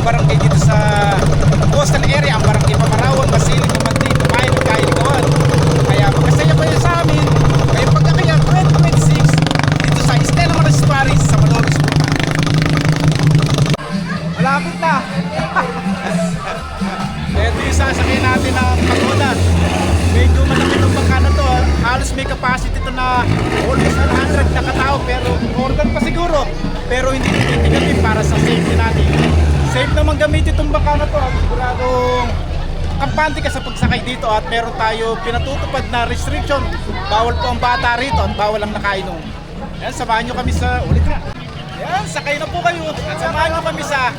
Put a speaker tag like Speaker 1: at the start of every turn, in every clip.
Speaker 1: barangay dito sa coastal area, ang barangay Pamarawan, Masiling, Kumanti, Kumain at Kailigawan. Kaya magkasaya ko yun sa amin ngayong pagkakaya 2026 dito sa Stella Maris Paris sa Malolos. Malapit na. Ito yung sasakyan natin ng pagoda. Medyo malaki ng bangka na to. Halos may capacity to na almost 100 na katao, pero organ pa siguro. Pero hindi titigatin para sa safety natin. Safe naman gamitin itong bangka na to. Siguradong kampante ka sa pagsakay dito at meron tayo pinatutupad na restriction. Bawal po ang bata rito at bawal ang nakainom. Yan, samahan nyo kami sa ulit nga. Yan, sakay na po kayo at samahan nyo kami sa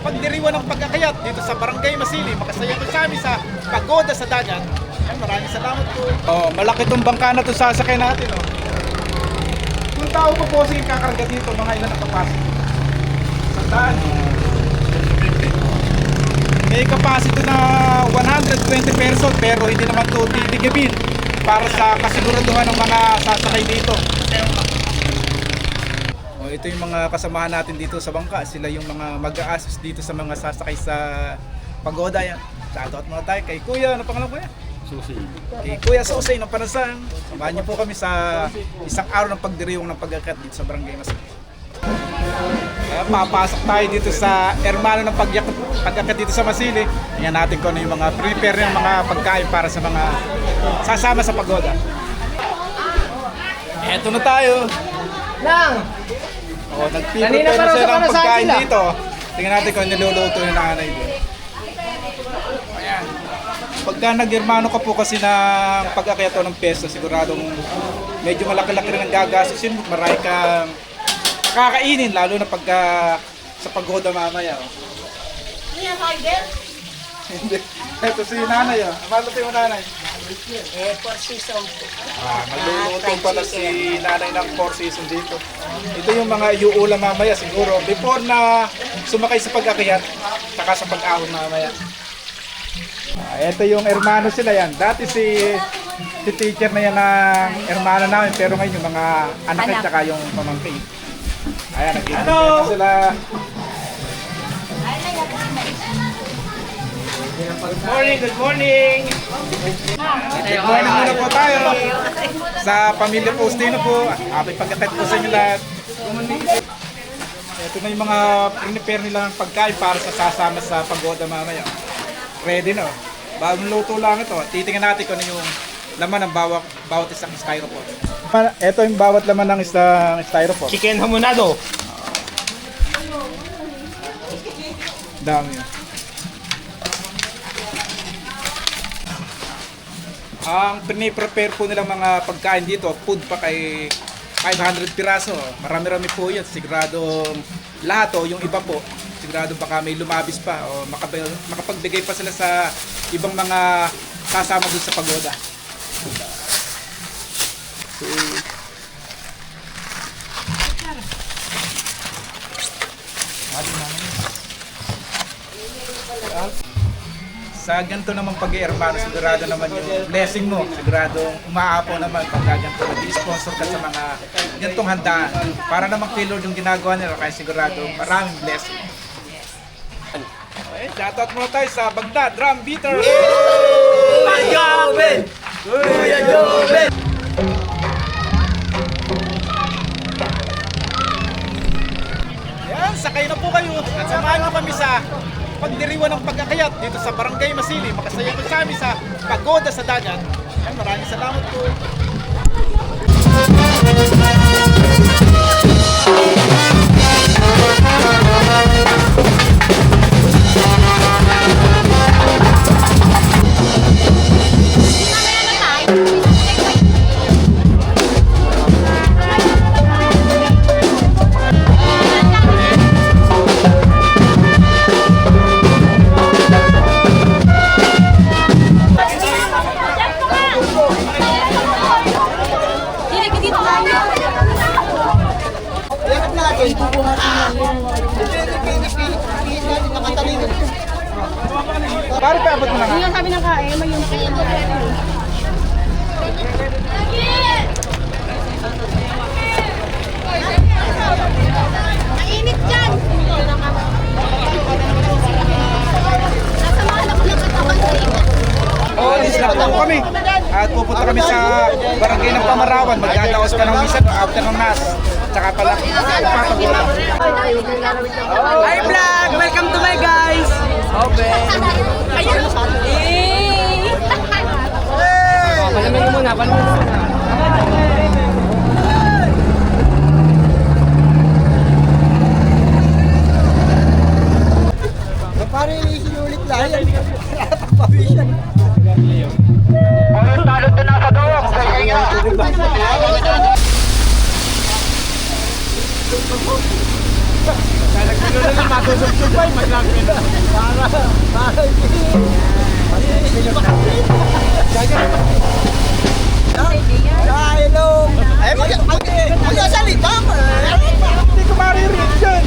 Speaker 1: pagdiriwan ng pagkakayat dito sa Barangay Masili. Makasaya ko sa amin sa pagoda sa dagat. Yan, maraming salamat po. Oh, malaki tong bangka na to sasakay natin. Oh. Kung tao po po sige kakarga dito, mga ilan ang capacity? Sandaan. May capacity na 120 person pero hindi naman ito titigibin para sa kasiguraduhan ng mga sasakay dito. O, ito yung mga kasamahan natin dito sa bangka. Sila yung mga mag-a-assist dito sa mga sasakay sa pagoda. Yan. Shoutout muna tayo kay Kuya. Ano pangalan Kuya?
Speaker 2: Susi.
Speaker 1: Kay Kuya Susay ng Panasan. Samahan niyo po kami sa isang araw ng pagdiriwang ng pag-akyat dito sa Barangay Masili. Papasok tayo dito sa hermano ng pag-akyat dito sa Masili. Tingnan natin kung ano yung mga prepare ng mga pagkain para sa mga sasama sa pagoda. Eto na tayo.
Speaker 3: Lang!
Speaker 1: O, nag-prepare na siya ng pagkain dito. Tingnan natin kung niluluto yung nanay dito. Ayan. Pagka nag-hermano ka po kasi ng pag-akyat ng peso, siguradong medyo malaki-laki rin ang gagastusin. Marami kang kakainin, lalo na pagka sa pagoda mamaya. Oh. Hindi. Ito si nanay. Oh. Amalo tayo nanay.
Speaker 3: Four season.
Speaker 1: Magluluto pala si nanay ng 4 season dito. Ito yung mga iuulam mamaya siguro. Before na sumakay sa pag-akyat, saka sa pag-ahon mamaya. Ito yung hermano sila yan. Dati si teacher na yan ng hermano namin, pero ngayon yung mga anak at saka yung pamangkin. Ayan, nag-iingat sila. Good morning, good morning! Good morning muna po tayo sa pamilya Postino po. Happy pagkakit po sa inyo lahat. Ito na yung mga prepare nilang pagkain para sa sasama sa pagoda mamaya. Ready na. Bagong luto lang ito. Titingnan natin kung ano yung laman ng bawat isang styrofoam. Ito yung bawat laman ng isang styrofoam.
Speaker 2: Chicken hamonado.
Speaker 1: Dami yun. Ang piniprepare po nilang mga pagkain dito, food pa kay 500 piraso. Marami-rami po yun. Siguradong lahat o yung iba po, sigurado baka may lumabis pa o makapagbigay pa sila sa ibang mga kasama doon sa pagoda. Sa ganito naman pag-i-hermano, sigurado naman yung blessing mo. Sigurado umaapo naman pag ganito nag-sponsor ka sa mga ganitong handaan. Para naman kay Lord yung ginagawa nila, kaya sigurado maraming blessing. Okay, shoutout muna tayo sa Bagdad Drum Beater!
Speaker 3: Kuya Joven! Kuya Joven!
Speaker 1: Yan, sakay na po kayo at samahan nyo kami sa pagdiriwan ng pag-akyat dito sa Barangay Masili. Makasaya ko sa amin sa pagoda sa dagat. Yan, maraming salamat po. Pare pa abot mo na nga.
Speaker 4: Yung sabi ng kain, may yung kain. Mainit dyan!
Speaker 1: kami. At pupunta kami sa barangay ng Pamarawan. Magdadaos ka ng misa after ng mass. Tsaka pala, papagola.
Speaker 3: Hi vlog! Welcome to my guys! Open! Palamin mo muna, palamin mo muna.
Speaker 2: Pare, sinulit lang yan. Papawisan. Hello. Ay, magsasalita ka.
Speaker 1: Hindi ko maririnig dyan.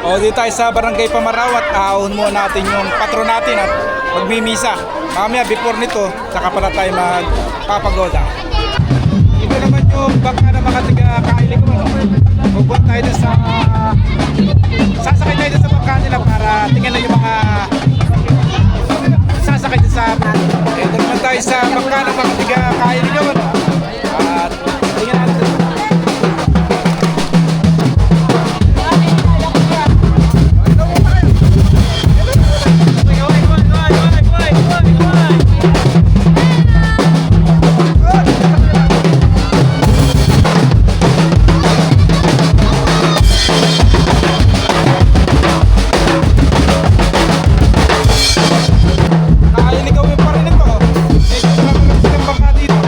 Speaker 1: O, dito tayo sa Barangay Pamarawat. Ahon muna natin yung patron natin at magmimisa. Mamaya before nito, saka pala tayo magpapagoda. Ito naman yung bangka ng mga taga-kaili ko. Pupunta tayo dun sa... Sasakay tayo dun sa bangka nila para tingnan na yung mga... Sasakay dun sa... Ito naman tayo sa bangka ng mga taga-kaili ko. At tingnan natin. Nakaliligawin pa rin ito. Medyo marami silang bangka dito.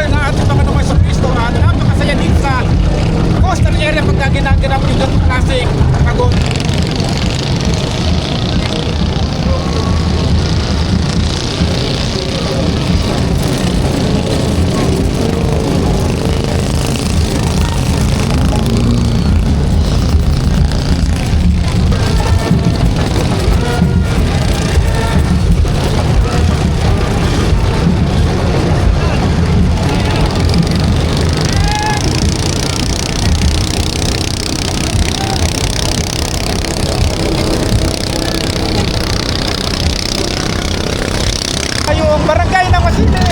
Speaker 1: buhay ng ating mga naman sa Kristo at napakasaya din sa coastal area pagka ginagawa yung ganong klaseng pagod. Yung barangay ng Masili.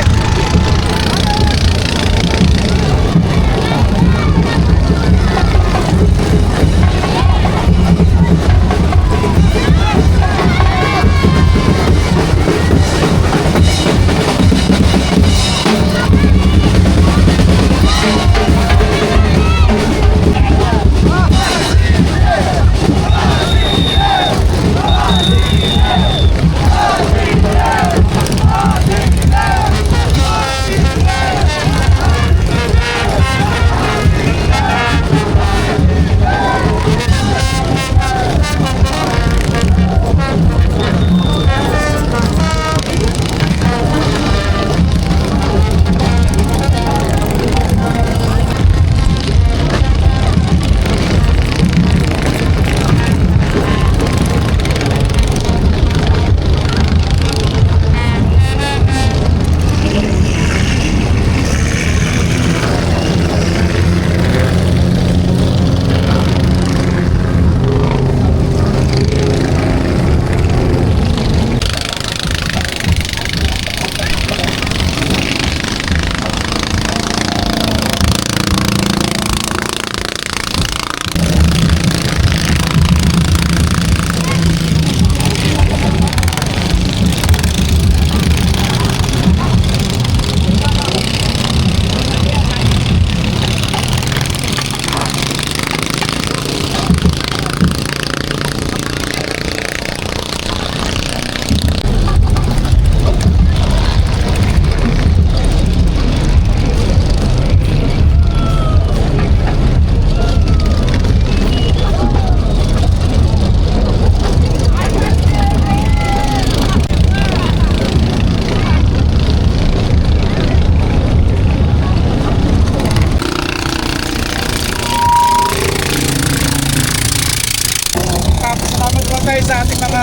Speaker 1: Salamat po tayo sa ating mga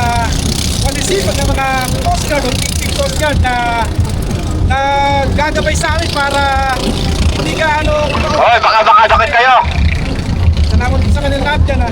Speaker 1: munisipyo ng mga Coast Guard o Big Coast Guard na gagabay sa amin para hindi gaano...
Speaker 4: Hoy, baka sakit kayo!
Speaker 1: Salamat din sa kanila lahat dyan ha.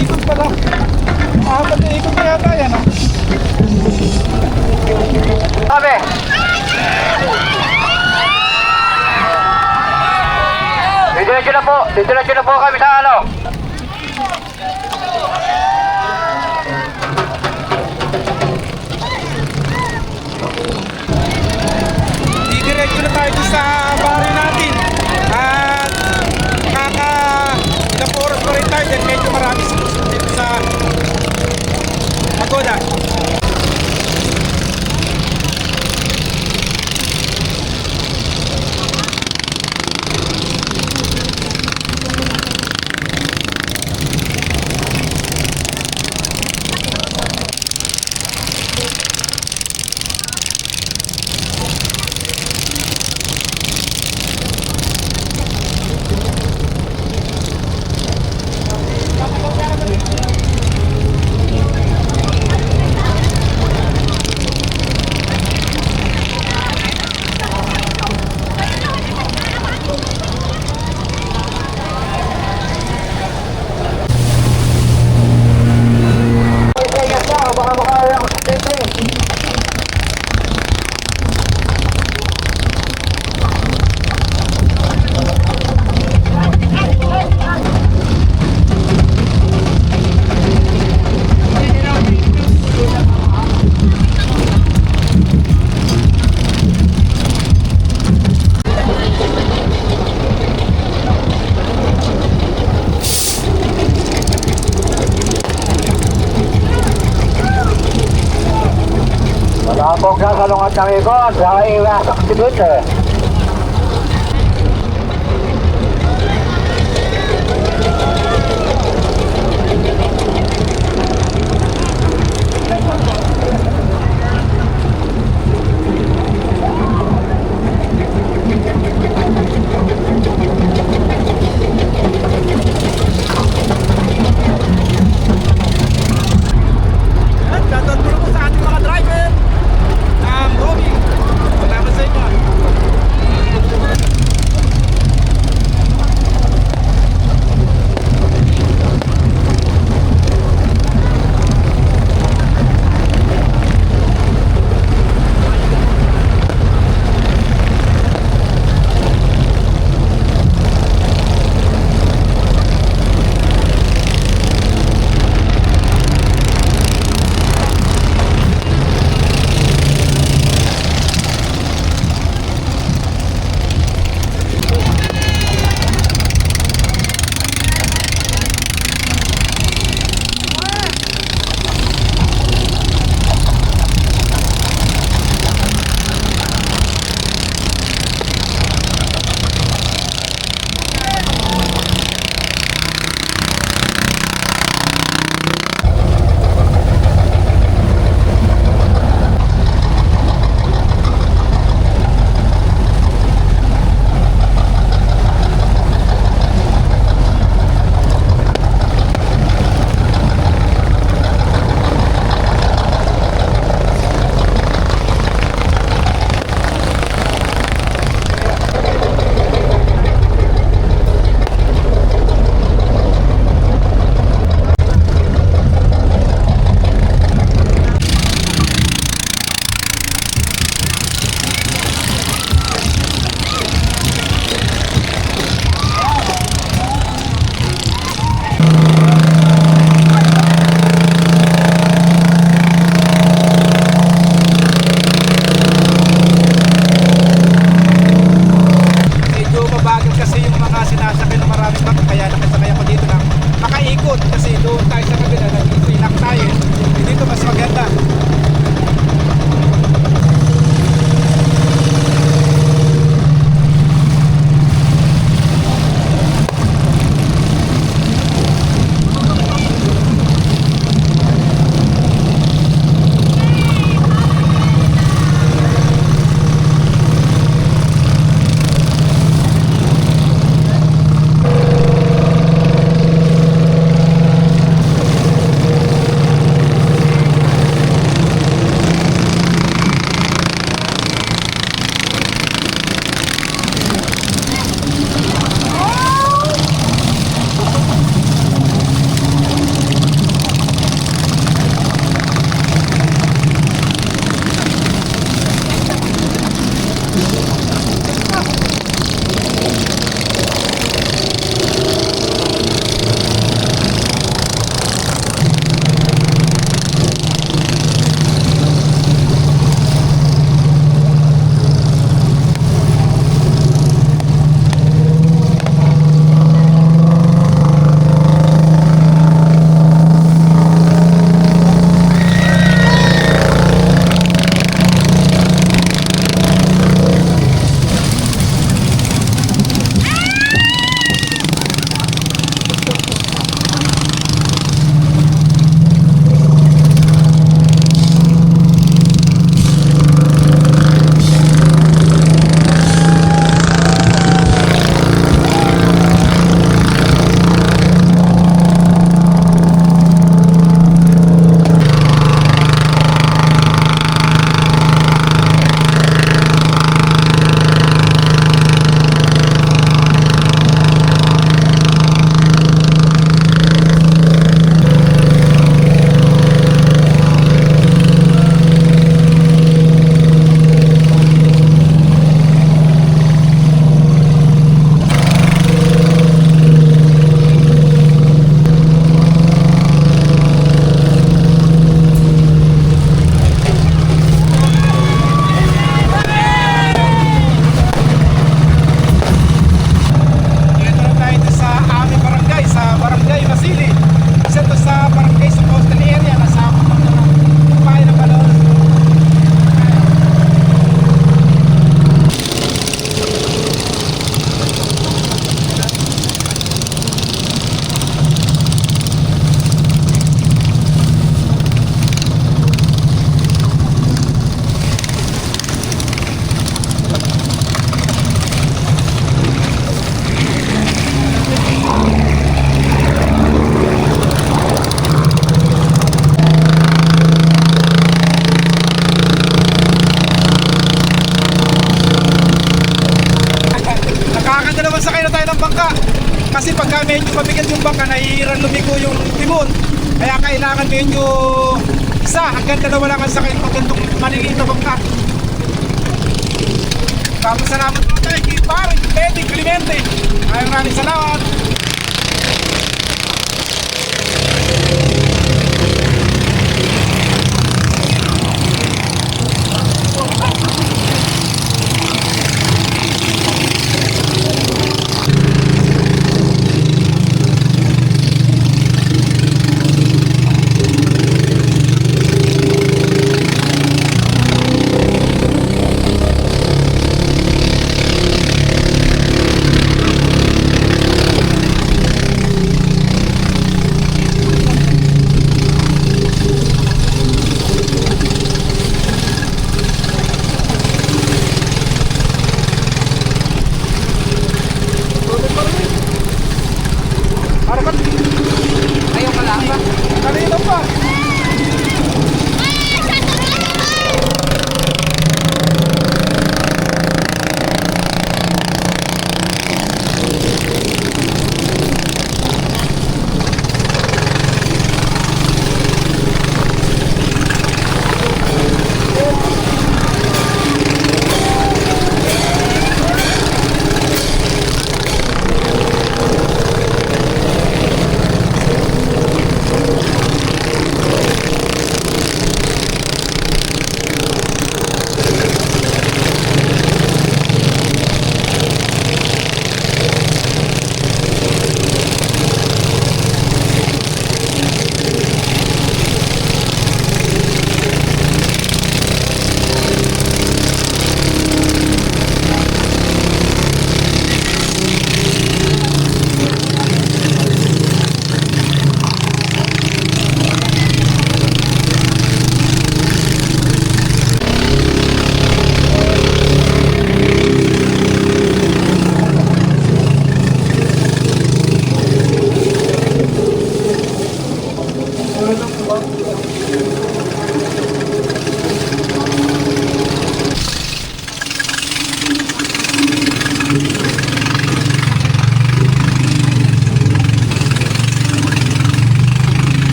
Speaker 1: Ikot pala. Apat na ikot na yata yan ah.
Speaker 4: Sabi! Didiretso na po kami sa ano.
Speaker 1: Didiretso na tayo dun sa barrio natin. At ilang oras pa rin tayo dahil medyo marami susunod dito sa pagoda.
Speaker 4: Wala pong kasalungat ng ikot sa iwas aksidente.
Speaker 1: At shoutout muna po sa ating mga driver ng roaming. Salamat sa inyo. Kasi pagka medyo mabigat yung bangka, nahihirang lumiko yung timon. Kaya kailangan medyo isa hanggang dalawa lang ang sakay pag ganitong maliliit na bangka. Salamat po tayo kay Paring Eddie Clemente. Maraming salamat.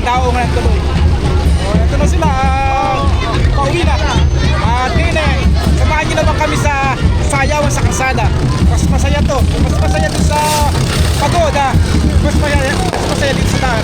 Speaker 1: nagdadaong ng tuloy. So, ito na sila, pauwi na. At ngayon samahan nyo naman kami sa sayawan sa kalsada. Mas masaya to. Mas masaya dito sa pagoda. Mas masaya dito sa daan.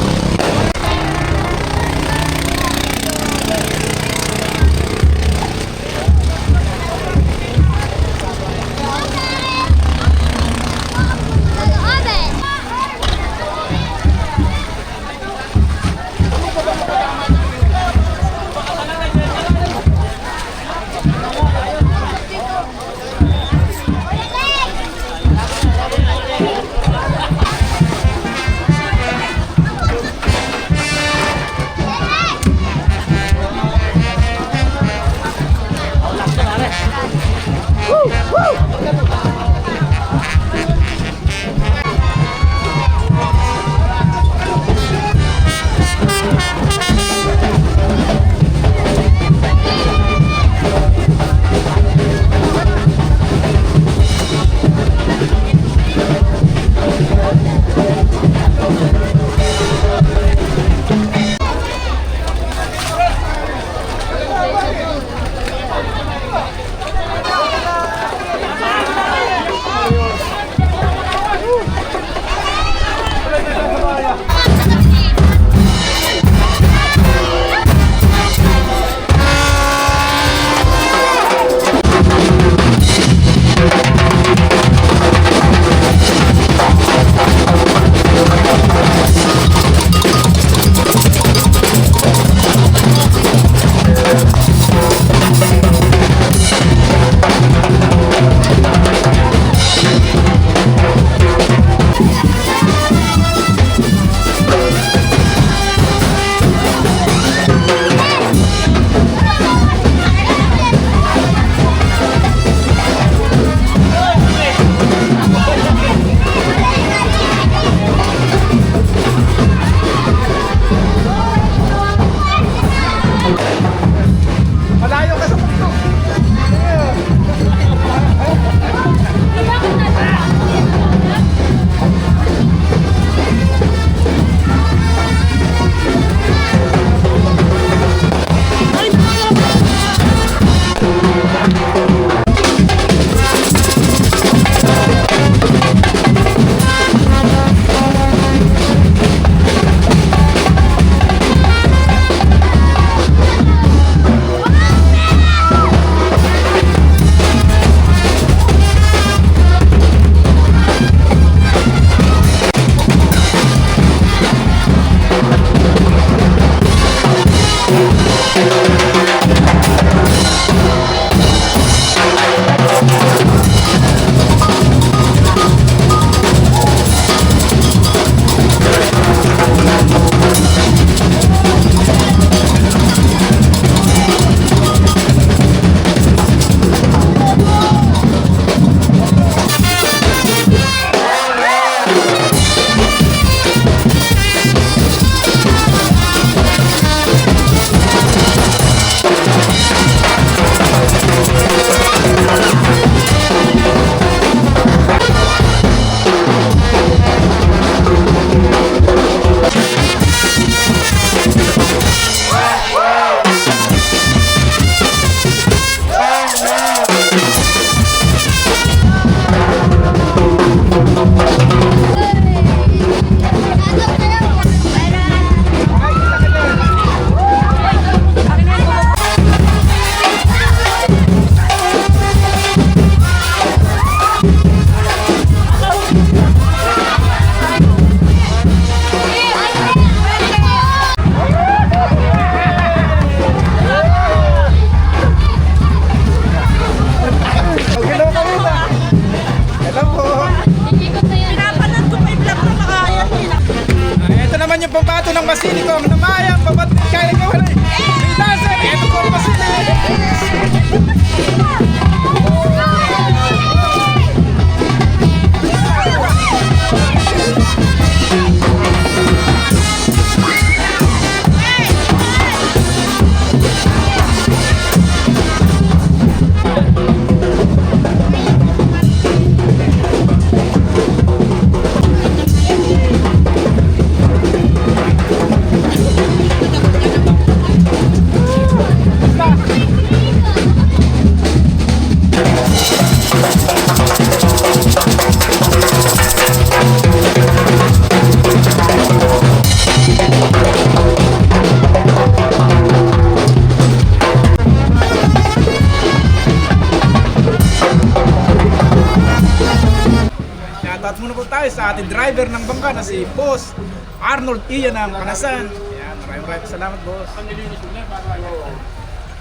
Speaker 1: Shoutout muna po tayo sa ating driver ng bangka na si Boss Arnold Ian ng Panasan. Ayan, maraming salamat, boss.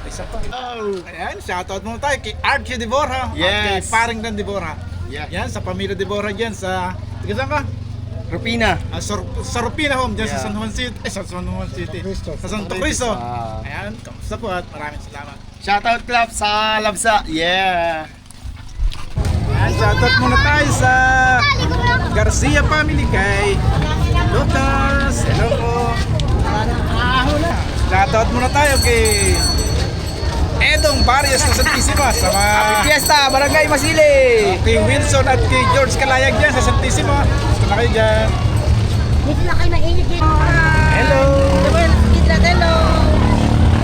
Speaker 1: Isa pa. Ayan, shoutout muna tayo kay Archie Deborah. At kay
Speaker 2: Yes.
Speaker 1: Paringdan Deborah. Yan, sa pamilya Deborah dyan sa... Tiga saan ka?
Speaker 2: Rupina.
Speaker 1: Sa Rupina Home, dyan sa San Juan City. Sa San Juan City. Sa Santo Cristo. Ayan, kamusta po at maraming salamat.
Speaker 2: Shoutout club sa Labsa. Yeah.
Speaker 1: Ayan, shoutout muna tayo sa Garcia family kay Lucas. Hello po. Shoutout muna tayo kay Edong Barrios na Santisima sa mga
Speaker 3: Fiesta, Barangay Masili.
Speaker 1: kay Wilson at kay George Kalayag dyan sa Santisima. Gusto na kayo dyan.
Speaker 5: Dito na kayo mainit dito.
Speaker 1: Hello!
Speaker 5: Hello.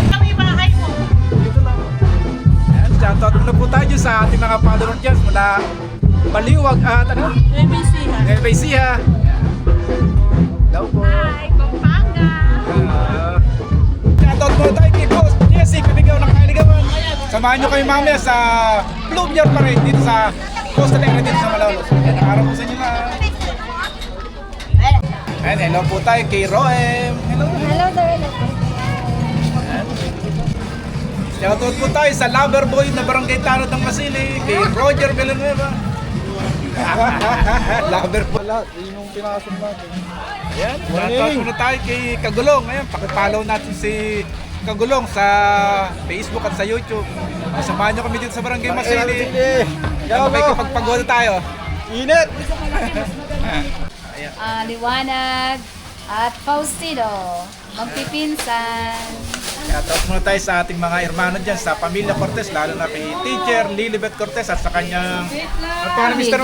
Speaker 5: Kami bahay mo.
Speaker 1: Ayan, shoutout muna po tayo sa ating mga followers dyan mula Baliwag at ano?
Speaker 5: ABC ha.
Speaker 1: Elbaisia. Hello po.
Speaker 5: Hi, Pampanga.
Speaker 1: Shoutout muna tayo kay Boss Jesse, Pibigaw ng Kailigawan. Samahan nyo kayo mamaya sa Bloomyard pa rin dito sa Coastal Area dito sa Malolos. Ayan, ang araw po sa inyo na. Ayan, hello po tayo kay Roem. Hello.
Speaker 5: Hello there.
Speaker 1: Shoutout po tayo sa lover boy na barangay Tanod ng Masili, kay Roger Villanueva. Lover boy.
Speaker 2: Yun yung pinasok natin.
Speaker 1: Ayan, shoutout muna tayo kay Kagulong. Ayan, pakipollow natin si Kagulong sa Facebook at sa YouTube. Samahan nyo kami dito sa barangay Masili. Ayan, may kapagpagoda tayo.
Speaker 2: Init!
Speaker 6: Liwanag at Faustino, magpipinsan.
Speaker 1: Shoutout muna tayo sa ating mga hermano dyan sa pamilya Cortez, lalo na kay Teacher Lilibet Cortez at sa kanyang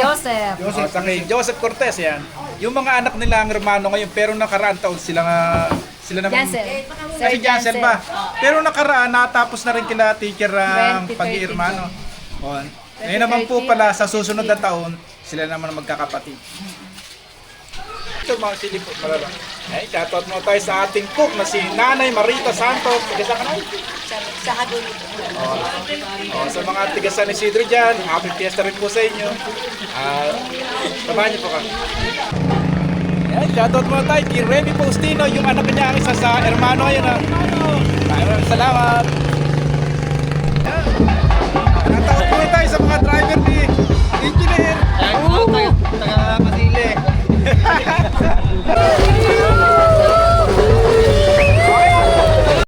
Speaker 6: Joseph.
Speaker 1: Joseph. Sa kay Joseph Cortez, yan. Yung mga anak nila ang hermano ngayon, pero nakaraan taon sila naman.
Speaker 6: Jansel.
Speaker 1: Kasi Jansel ba? Pero nakaraan, natapos na rin kila teacher ang
Speaker 6: 2032.
Speaker 1: pag-iirmano. Ngayon naman po pala, sa susunod na taon, sila naman ang magkakapatid. Ito mga sili po, malala. Ay, shoutout mo tayo sa ating cook na si Nanay Marita Santos. Tigasan ka na?
Speaker 5: Sa Hagulit.
Speaker 1: Sa mga tigasan ni Sidro dyan, happy fiesta rin po sa inyo. Samahan niyo po kami. Ayan, shoutout mo tayo kay Remy Faustino, yung anak niya ang isa sa hermano ngayon. Maraming salamat. Ayan. Shoutout mo tayo sa mga driver ni Engineer.
Speaker 2: Taga Masili.